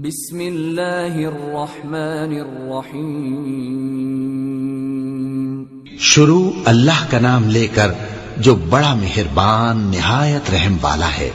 بسم اللہ الرحمن الرحیم۔ شروع اللہ کا نام لے کر جو بڑا مہربان نہایت رحم والا ہے۔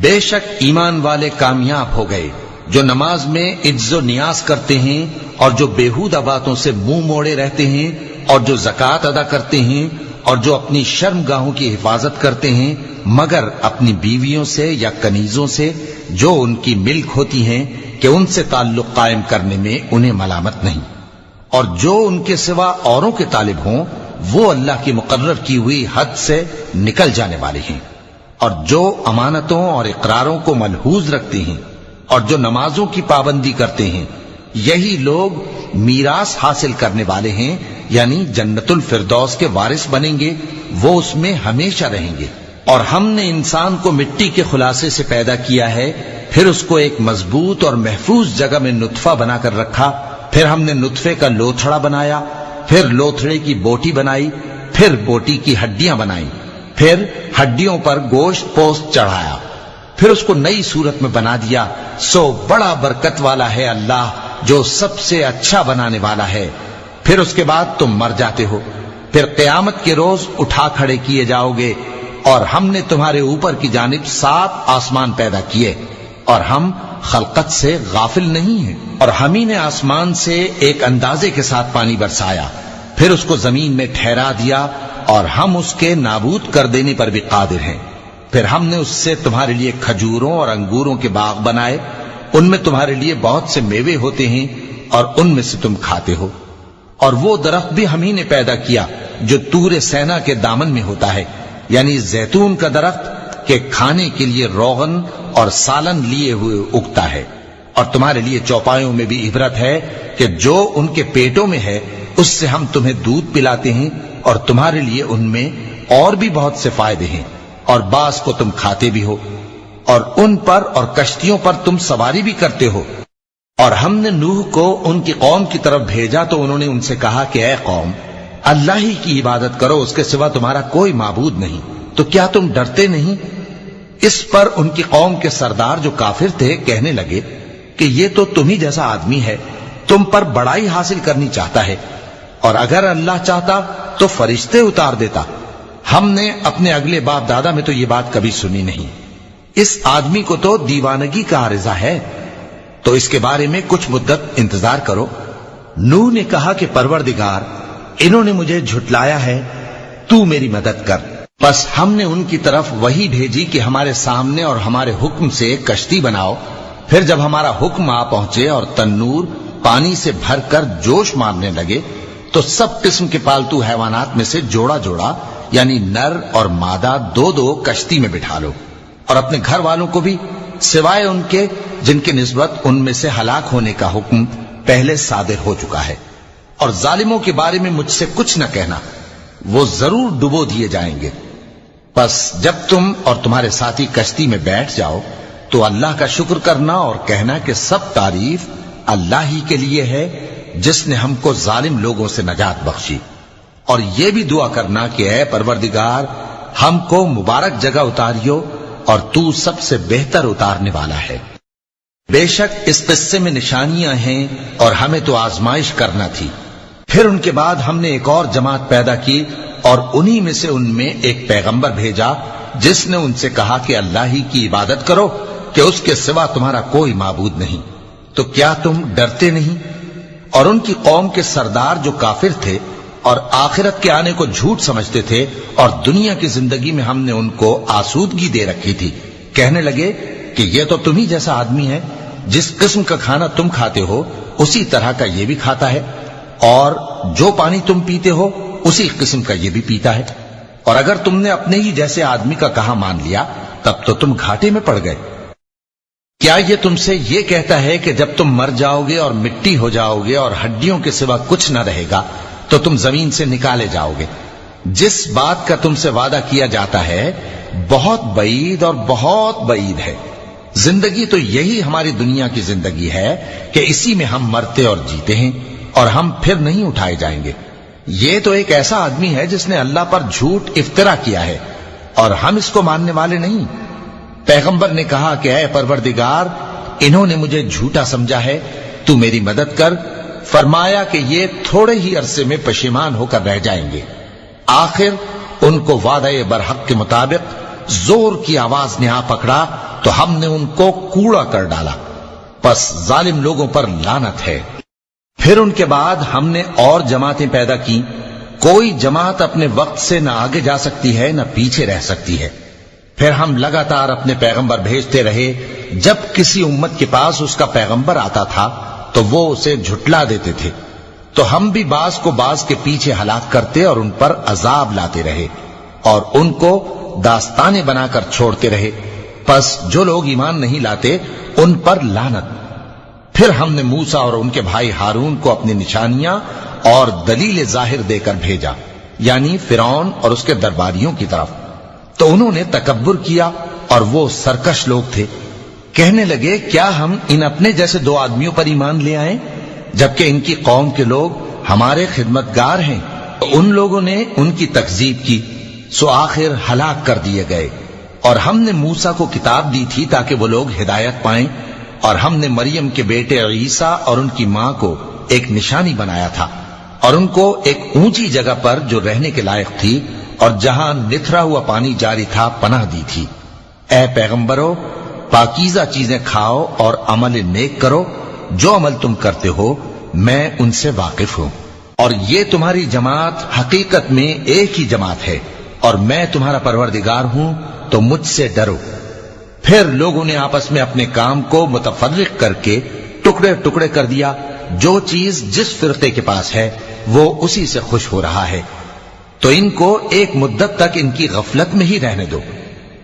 بے شک ایمان والے کامیاب ہو گئے جو نماز میں عجز و نیاز کرتے ہیں اور جو بیہودہ باتوں سے منہ موڑے رہتے ہیں اور جو زکوٰۃ ادا کرتے ہیں اور جو اپنی شرم گاہوں کی حفاظت کرتے ہیں مگر اپنی بیویوں سے یا کنیزوں سے جو ان کی ملک ہوتی ہیں کہ ان سے تعلق قائم کرنے میں انہیں ملامت نہیں، اور جو ان کے سوا اوروں کے طالب ہوں وہ اللہ کی مقرر کی ہوئی حد سے نکل جانے والے ہیں، اور جو امانتوں اور اقراروں کو ملحوظ رکھتے ہیں اور جو نمازوں کی پابندی کرتے ہیں یہی لوگ میراث حاصل کرنے والے ہیں، یعنی جنت الفردوس کے وارث بنیں گے، وہ اس میں ہمیشہ رہیں گے۔ اور ہم نے انسان کو مٹی کے خلاصے سے پیدا کیا ہے، پھر اس کو ایک مضبوط اور محفوظ جگہ میں نطفہ بنا کر رکھا، پھر ہم نے نطفے کا لوتھڑا بنایا، پھر لوتھڑے کی بوٹی بنائی، پھر بوٹی کی ہڈیاں بنائیں، پھر ہڈیوں پر گوشت پوست چڑھایا، پھر اس کو نئی صورت میں بنا دیا۔ سو بڑا برکت والا ہے اللہ جو سب سے اچھا بنانے والا ہے۔ پھر اس کے بعد تم مر جاتے ہو، پھر قیامت کے روز اٹھا کھڑے کیے جاؤ گے، اور ہم نے تمہارے اوپر کی جانب 7 آسمان پیدا کیے، اور ہم خلقت سے غافل نہیں ہیں۔ اور ہم ہی نے آسمان سے ایک اندازے کے ساتھ پانی برسایا، پھر اس کو زمین میں ٹھہرا دیا، اور ہم اس کے نابود کر دینے پر بھی قادر ہیں۔ پھر ہم نے اس سے تمہارے لیے کھجوروں اور انگوروں کے باغ بنائے، ان میں تمہارے لیے بہت سے میوے ہوتے ہیں اور ان میں سے تم کھاتے ہو۔ اور وہ درخت بھی ہم ہی نے پیدا کیا جو طور سینا کے دامن میں ہوتا ہے، یعنی زیتون کا درخت کہ کھانے کے لیے روغن اور سالن لیے ہوئے اگتا ہے۔ اور تمہارے لیے چوپایوں میں بھی عبرت ہے کہ جو ان کے پیٹوں میں ہے اس سے ہم تمہیں دودھ پلاتے ہیں، اور تمہارے لیے ان میں اور بھی بہت سے فائدے ہیں، اور بعض کو تم کھاتے بھی ہو، اور ان پر اور کشتیوں پر تم سواری بھی کرتے ہو۔ اور ہم نے نوح کو ان کی قوم کی طرف بھیجا تو انہوں نے ان سے کہا کہ اے قوم، اللہ ہی کی عبادت کرو، اس کے سوا تمہارا کوئی معبود نہیں، تو کیا تم ڈرتے نہیں؟ اس پر ان کی قوم کے سردار جو کافر تھے کہنے لگے کہ یہ تو تم ہی جیسا آدمی ہے، تم پر بڑائی حاصل کرنی چاہتا ہے، اور اگر اللہ چاہتا تو فرشتے اتار دیتا۔ ہم نے اپنے اگلے باپ دادا میں تو یہ بات کبھی سنی نہیں، اس آدمی کو تو دیوانگی کا عارضہ ہے، تو اس کے بارے میں کچھ مدت انتظار کرو۔ نوح نے کہا کہ پروردگار، انہوں نے مجھے جھٹلایا ہے، تو میری مدد کر۔ بس ہم نے ان کی طرف وہی بھیجی کہ ہمارے سامنے اور ہمارے حکم سے کشتی بناؤ، پھر جب ہمارا حکم آ پہنچے اور تنور پانی سے بھر کر جوش مارنے لگے تو سب قسم کے پالتو حیوانات میں سے جوڑا جوڑا یعنی نر اور مادہ 2 کشتی میں بٹھا لو، اور اپنے گھر والوں کو بھی سوائے ان کے جن کی نسبت ان میں سے ہلاک ہونے کا حکم پہلے صادر ہو چکا ہے۔ اور ظالموں کے بارے میں مجھ سے کچھ نہ کہنا، وہ ضرور ڈبو دیے جائیں گے۔ بس جب تم اور تمہارے ساتھی کشتی میں بیٹھ جاؤ تو اللہ کا شکر کرنا اور کہنا کہ سب تعریف اللہ ہی کے لیے ہے جس نے ہم کو ظالم لوگوں سے نجات بخشی، اور یہ بھی دعا کرنا کہ اے پروردگار ہم کو مبارک جگہ اتاریو اور تو سب سے بہتر اتارنے والا ہے۔ بے شک اس قصے میں نشانیاں ہیں اور ہمیں تو آزمائش کرنا تھی۔ پھر ان کے بعد ہم نے ایک اور جماعت پیدا کی اور انہی میں سے ان میں ایک پیغمبر بھیجا جس نے ان سے کہا کہ اللہ ہی کی عبادت کرو کہ اس کے سوا تمہارا کوئی معبود نہیں، تو کیا تم ڈرتے نہیں؟ اور ان کی قوم کے سردار جو کافر تھے اور آخرت کے آنے کو جھوٹ سمجھتے تھے اور دنیا کی زندگی میں ہم نے ان کو آسودگی دے رکھی تھی، کہنے لگے کہ یہ تو تم ہی جیسا آدمی ہے، جس قسم کا کھانا تم کھاتے ہو اسی طرح کا یہ بھی کھاتا ہے، اور جو پانی تم پیتے ہو اسی قسم کا یہ بھی پیتا ہے، اور اگر تم نے اپنے ہی جیسے آدمی کا کہا مان لیا تب تو تم گھاٹے میں پڑ گئے۔ کیا یہ تم سے یہ کہتا ہے کہ جب تم مر جاؤ گے اور مٹی ہو جاؤ گے اور ہڈیوں کے سوا کچھ نہ رہے گا تو تم زمین سے نکالے جاؤ گے؟ جس بات کا تم سے وعدہ کیا جاتا ہے بہت بعید اور بہت بعید ہے۔ زندگی تو یہی ہماری دنیا کی زندگی ہے کہ اسی میں ہم مرتے اور جیتے ہیں، اور ہم پھر نہیں اٹھائے جائیں گے۔ یہ تو ایک ایسا آدمی ہے جس نے اللہ پر جھوٹ افطرا کیا ہے، اور ہم اس کو ماننے والے نہیں۔ پیغمبر نے کہا کہ اے پروردگار، انہوں نے مجھے جھوٹا سمجھا ہے، تو میری مدد کر۔ فرمایا کہ یہ تھوڑے ہی عرصے میں پشیمان ہو کر رہ جائیں گے۔ آخر ان کو وعدہ برحق کے مطابق زور کی آواز نے آ پکڑا تو ہم نے ان کو کوڑا کر ڈالا، پس ظالم لوگوں پر لعنت ہے۔ پھر ان کے بعد ہم نے اور جماعتیں پیدا کی، کوئی جماعت اپنے وقت سے نہ آگے جا سکتی ہے نہ پیچھے رہ سکتی ہے۔ پھر ہم لگاتار اپنے پیغمبر بھیجتے رہے، جب کسی امت کے پاس اس کا پیغمبر آتا تھا تو وہ اسے جھٹلا دیتے تھے، تو ہم بھی بعض کو بعض کے پیچھے ہلاک کرتے اور ان پر عذاب لاتے رہے اور ان کو داستانے بنا کر چھوڑتے رہے۔ پس جو لوگ ایمان نہیں لاتے ان پر لعنت۔ پھر ہم نے موسیٰ اور ان کے بھائی ہارون کو اپنی نشانیاں اور دلیل ظاہر دے کر بھیجا، یعنی فرعون اور اس کے درباریوں کی طرف، تو انہوں نے تکبر کیا اور وہ سرکش لوگ تھے۔ کہنے لگے کیا ہم ان اپنے جیسے دو آدمیوں پر ایمان لے آئیں جبکہ ان کی قوم کے لوگ ہمارے خدمتگار ہیں؟ ان لوگوں نے ان کی تکذیب کی، سو آخر ہلاک کر دیے گئے۔ اور ہم نے موسیٰ کو کتاب دی تھی تاکہ وہ لوگ ہدایت پائیں، اور ہم نے مریم کے بیٹے عیسیٰ اور ان کی ماں کو ایک نشانی بنایا تھا اور ان کو ایک اونچی جگہ پر جو رہنے کے لائق تھی اور جہاں نتھرا ہوا پانی جاری تھا پناہ دی تھی۔ اے پیغمبرو، پاکیزہ چیزیں کھاؤ اور عمل نیک کرو، جو عمل تم کرتے ہو میں ان سے واقف ہوں، اور یہ تمہاری جماعت حقیقت میں ایک ہی جماعت ہے اور میں تمہارا پروردگار ہوں، تو مجھ سے ڈرو۔ پھر لوگوں نے آپس میں اپنے کام کو متفرق کر کے ٹکڑے ٹکڑے کر دیا، جو چیز جس فرقے کے پاس ہے وہ اسی سے خوش ہو رہا ہے، تو ان کو ایک مدت تک ان کی غفلت میں ہی رہنے دو۔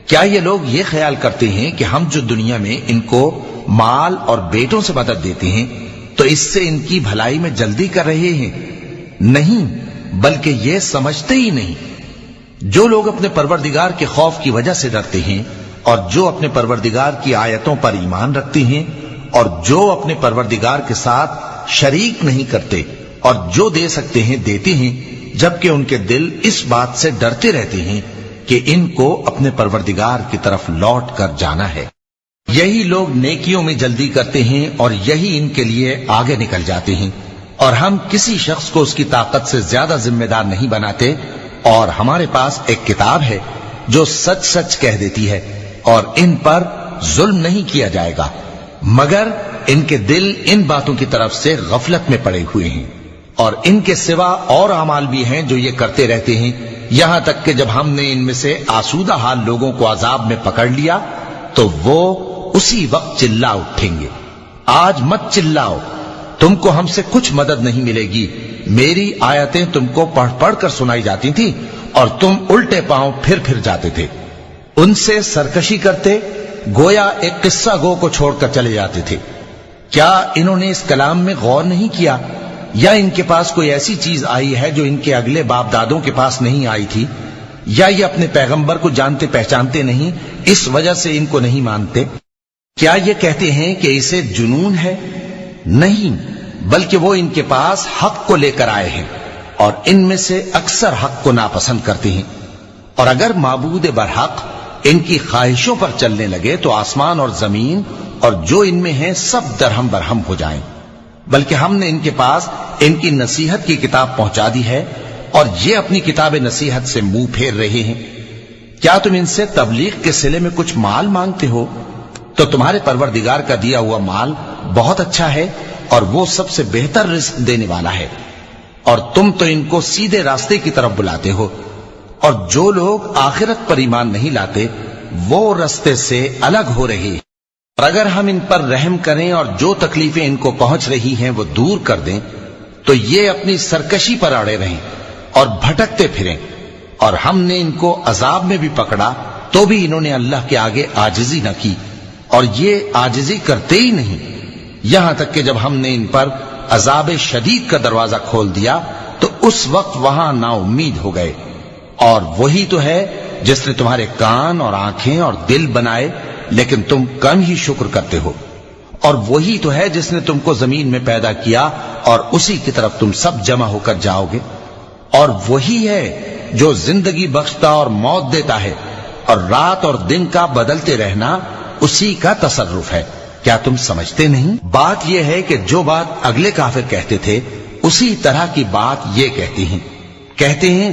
کیا یہ لوگ یہ خیال کرتے ہیں کہ ہم جو دنیا میں ان کو مال اور بیٹوں سے مدد دیتے ہیں تو اس سے ان کی بھلائی میں جلدی کر رہے ہیں؟ نہیں، بلکہ یہ سمجھتے ہی نہیں۔ جو لوگ اپنے پروردگار کے خوف کی وجہ سے ڈرتے ہیں اور جو اپنے پروردگار کی آیتوں پر ایمان رکھتے ہیں اور جو اپنے پروردگار کے ساتھ شریک نہیں کرتے اور جو دے سکتے ہیں دیتے ہیں، جبکہ ان کے دل اس بات سے ڈرتے رہتے ہیں کہ ان کو اپنے پروردگار کی طرف لوٹ کر جانا ہے۔ یہی لوگ نیکیوں میں جلدی کرتے ہیں اور یہی ان کے لیے آگے نکل جاتے ہیں، اور ہم کسی شخص کو اس کی طاقت سے زیادہ ذمہ دار نہیں بناتے، اور ہمارے پاس ایک کتاب ہے جو سچ سچ کہہ دیتی ہے، اور ان پر ظلم نہیں کیا جائے گا، مگر ان کے دل ان باتوں کی طرف سے غفلت میں پڑے ہوئے ہیں، اور ان کے سوا اور اعمال بھی ہیں جو یہ کرتے رہتے ہیں، یہاں تک کہ جب ہم نے ان میں سے آسودہ حال لوگوں کو عذاب میں پکڑ لیا تو وہ اسی وقت چلا اٹھیں گے۔ آج مت چلاؤ، تم کو ہم سے کچھ مدد نہیں ملے گی، میری آیتیں تم کو پڑھ پڑھ کر سنائی جاتی تھی اور تم الٹے پاؤں پھر جاتے تھے۔ ان سے سرکشی کرتے، گویا ایک قصہ گو کو چھوڑ کر چلے جاتے تھے۔ کیا انہوں نے اس کلام میں غور نہیں کیا، یا ان کے پاس کوئی ایسی چیز آئی ہے جو ان کے اگلے باپ دادوں کے پاس نہیں آئی تھی، یا یہ اپنے پیغمبر کو جانتے پہچانتے نہیں اس وجہ سے ان کو نہیں مانتے؟ کیا یہ کہتے ہیں کہ اسے جنون ہے؟ نہیں، بلکہ وہ ان کے پاس حق کو لے کر آئے ہیں، اور ان میں سے اکثر حق کو ناپسند کرتے ہیں۔ اور اگر معبود برحق ان کی خواہشوں پر چلنے لگے تو آسمان اور زمین اور جو ان میں ہیں سب درہم برہم ہو جائیں۔ بلکہ ہم نے ان کے پاس ان کی نصیحت کی کتاب پہنچا دی ہے، اور یہ اپنی کتاب نصیحت سے منہ پھیر رہے ہیں۔ کیا تم ان سے تبلیغ کے صلے میں کچھ مال مانگتے ہو؟ تو تمہارے پروردگار کا دیا ہوا مال بہت اچھا ہے اور وہ سب سے بہتر رزق دینے والا ہے، اور تم تو ان کو سیدھے راستے کی طرف بلاتے ہو، اور جو لوگ آخرت پر ایمان نہیں لاتے وہ راستے سے الگ ہو رہے ہیں۔ اور اگر ہم ان پر رحم کریں اور جو تکلیفیں ان کو پہنچ رہی ہیں وہ دور کر دیں تو یہ اپنی سرکشی پر اڑے رہیں اور بھٹکتے پھریں، اور ہم نے ان کو عذاب میں بھی پکڑا تو بھی انہوں نے اللہ کے آگے عاجزی نہ کی، اور یہ عاجزی کرتے ہی نہیں، یہاں تک کہ جب ہم نے ان پر عذاب شدید کا دروازہ کھول دیا تو اس وقت وہاں نا امید ہو گئے۔ اور وہی تو ہے جس نے تمہارے کان اور آنکھیں اور دل بنائے، لیکن تم کم ہی شکر کرتے ہو، اور وہی تو ہے جس نے تم کو زمین میں پیدا کیا اور اسی کی طرف تم سب جمع ہو کر جاؤ گے، اور وہی ہے جو زندگی بخشتا اور موت دیتا ہے، اور رات اور دن کا بدلتے رہنا اسی کا تصرف ہے۔ کیا تم سمجھتے نہیں؟ بات یہ ہے کہ جو بات اگلے کافر کہتے تھے اسی طرح کی بات یہ کہتے ہیں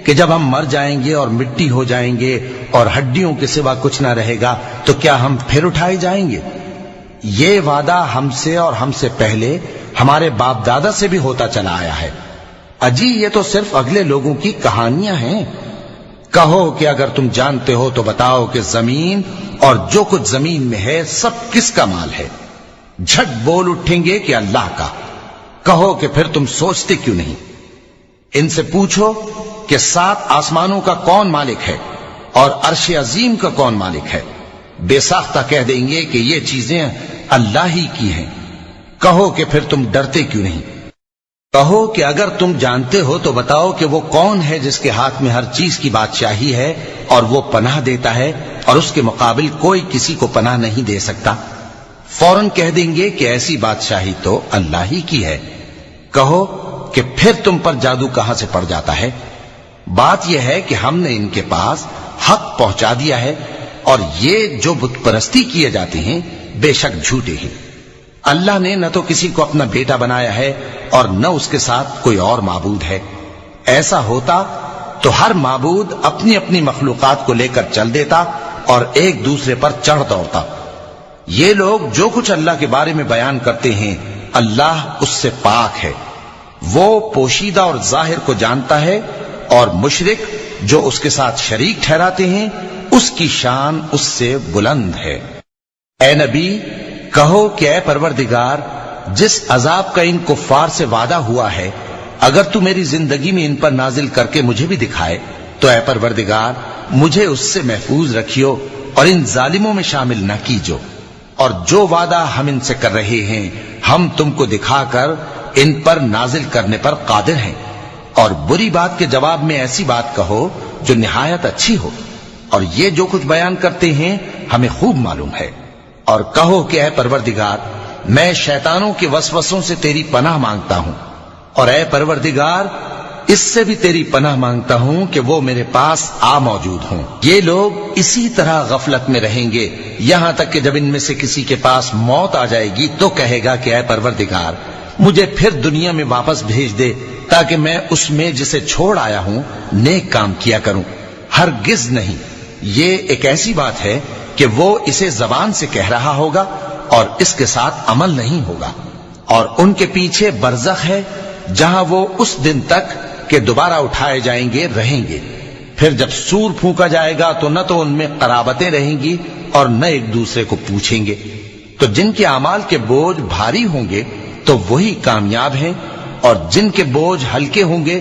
کہ جب ہم مر جائیں گے اور مٹی ہو جائیں گے اور ہڈیوں کے سوا کچھ نہ رہے گا تو کیا ہم پھر اٹھائے جائیں گے؟ یہ وعدہ ہم سے اور ہم سے پہلے ہمارے باپ دادا سے بھی ہوتا چلا آیا ہے۔ اجی یہ تو صرف اگلے لوگوں کی کہانیاں ہیں۔ کہو کہ اگر تم جانتے ہو تو بتاؤ کہ زمین اور جو کچھ زمین میں ہے سب کس کا مال ہے؟ جھٹ بول اٹھیں گے کہ اللہ کا۔ کہو کہ پھر تم سوچتے کیوں نہیں؟ ان سے پوچھو کہ 7 آسمانوں کا کون مالک ہے اور عرش عظیم کا کون مالک ہے؟ بے ساختہ کہہ دیں گے کہ یہ چیزیں اللہ ہی کی ہیں۔ کہو کہ پھر تم ڈرتے کیوں نہیں؟ کہو کہ اگر تم جانتے ہو تو بتاؤ کہ وہ کون ہے جس کے ہاتھ میں ہر چیز کی بادشاہی ہے اور وہ پناہ دیتا ہے اور اس کے مقابل کوئی کسی کو پناہ نہیں دے سکتا؟ فوراً کہہ دیں گے کہ ایسی بادشاہی تو اللہ ہی کی ہے۔ کہو کہ پھر تم پر جادو کہاں سے پڑ جاتا ہے؟ بات یہ ہے کہ ہم نے ان کے پاس حق پہنچا دیا ہے اور یہ جو بت پرستی کیے جاتے ہیں بے شک جھوٹے ہیں۔ اللہ نے نہ تو کسی کو اپنا بیٹا بنایا ہے اور نہ اس کے ساتھ کوئی اور معبود ہے۔ ایسا ہوتا تو ہر معبود اپنی اپنی مخلوقات کو لے کر چل دیتا اور ایک دوسرے پر چڑھ دوڑتا۔ یہ لوگ جو کچھ اللہ کے بارے میں بیان کرتے ہیں اللہ اس سے پاک ہے، وہ پوشیدہ اور ظاہر کو جانتا ہے، اور مشرک جو اس کے ساتھ شریک ٹھہراتے ہیں اس کی شان اس سے بلند ہے۔ اے نبی کہو کہ اے پروردگار، جس عذاب کا ان کفار سے وعدہ ہوا ہے اگر تو میری زندگی میں ان پر نازل کر کے مجھے بھی دکھائے تو اے پروردگار مجھے اس سے محفوظ رکھیو اور ان ظالموں میں شامل نہ کیجو، اور جو وعدہ ہم ان سے کر رہے ہیں ہم تم کو دکھا کر ان پر نازل کرنے پر قادر ہیں۔ اور بری بات کے جواب میں ایسی بات کہو جو نہایت اچھی ہو، اور یہ جو کچھ بیان کرتے ہیں ہمیں خوب معلوم ہے۔ اور کہو کہ اے پروردگار میں شیطانوں کے وسوسوں سے تیری پناہ مانگتا ہوں، اور اے پروردگار اس سے بھی تیری پناہ مانگتا ہوں کہ وہ میرے پاس آ موجود ہوں۔ یہ لوگ اسی طرح غفلت میں رہیں گے یہاں تک کہ جب ان میں سے کسی کے پاس موت آ جائے گی تو کہے گا کہ اے پروردگار مجھے پھر دنیا میں واپس بھیج دے تاکہ میں اس میں جسے چھوڑ آیا ہوں نیک کام کیا کروں۔ ہرگز نہیں، یہ ایک ایسی بات ہے کہ وہ اسے زبان سے کہہ رہا ہوگا اور اس کے ساتھ عمل نہیں ہوگا، اور ان کے پیچھے برزخ ہے جہاں وہ اس دن تک کہ دوبارہ اٹھائے جائیں گے رہیں گے۔ پھر جب سور پھونکا جائے گا تو نہ تو ان میں قرابتیں رہیں گی اور نہ ایک دوسرے کو پوچھیں گے۔ تو جن کے اعمال کے بوجھ بھاری ہوں گے تو وہی کامیاب ہیں، اور جن کے بوجھ ہلکے ہوں گے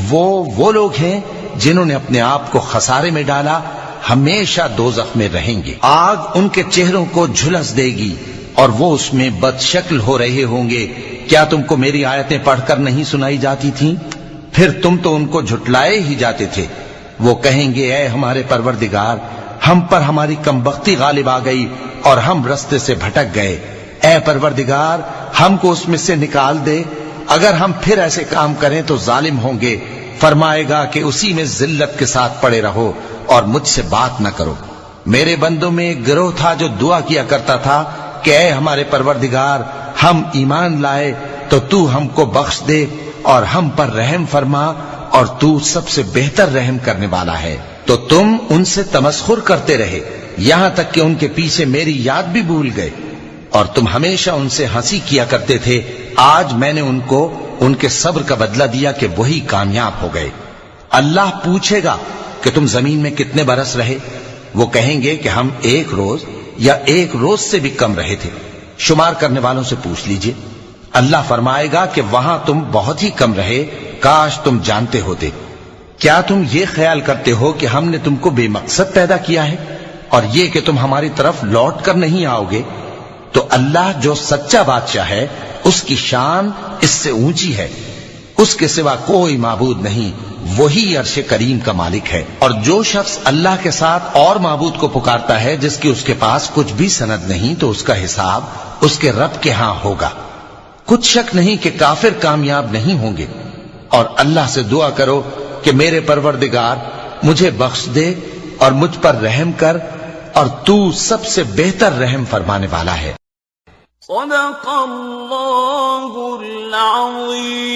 وہ لوگ ہیں جنہوں نے اپنے آپ کو خسارے میں ڈالا، ہمیشہ دوزخ میں رہیں گے۔ آگ ان کے چہروں کو جھلس دے گی اور وہ اس میں بد شکل ہو رہے ہوں گے۔ کیا تم کو میری آیتیں پڑھ کر نہیں سنائی جاتی تھیں؟ پھر تم تو ان کو جھٹلائے ہی جاتے تھے۔ وہ کہیں گے اے ہمارے پروردگار ہم پر ہماری کمبختی غالب آ گئی اور ہم رستے سے بھٹک گئے، اے پروردگار ہم کو اس میں سے نکال دے، اگر ہم پھر ایسے کام کریں تو ظالم ہوں گے۔ فرمائے گا کہ اسی میں ذلت کے ساتھ پڑے رہو اور مجھ سے بات نہ کرو۔ میرے بندوں میں ایک گروہ تھا جو دعا کیا کرتا تھا کہ اے ہمارے پروردگار ہم ایمان لائے تو تو ہم کو بخش دے اور ہم پر رحم فرما، اور تو سب سے بہتر رحم کرنے والا ہے۔ تو تم ان سے تمسخر کرتے رہے یہاں تک کہ ان کے پیچھے میری یاد بھی بھول گئے، اور تم ہمیشہ ان سے ہنسی کیا کرتے تھے۔ آج میں نے ان کو ان کے صبر کا بدلہ دیا کہ وہی کامیاب ہو گئے۔ اللہ پوچھے گا کہ تم زمین میں کتنے برس رہے؟ وہ کہیں گے کہ ہم 1 روز یا 1 روز سے بھی کم رہے تھے، شمار کرنے والوں سے پوچھ لیجئے۔ اللہ فرمائے گا کہ وہاں تم بہت ہی کم رہے، کاش تم جانتے ہوتے۔ کیا تم یہ خیال کرتے ہو کہ ہم نے تم کو بے مقصد پیدا کیا ہے اور یہ کہ تم ہماری طرف لوٹ کر نہیں آؤ گے؟ تو اللہ جو سچا بادشاہ ہے اس کی شان اس سے اونچی ہے، اس کے سوا کوئی معبود نہیں، وہی عرش کریم کا مالک ہے۔ اور جو شخص اللہ کے ساتھ اور معبود کو پکارتا ہے جس کی اس کے پاس کچھ بھی سند نہیں تو اس کا حساب اس کے رب کے ہاں ہوگا۔ کچھ شک نہیں کہ کافر کامیاب نہیں ہوں گے، اور اللہ سے دعا کرو کہ میرے پروردگار مجھے بخش دے اور مجھ پر رحم کر، اور تو سب سے بہتر رحم فرمانے والا ہے۔ صدق اللہ العظیم.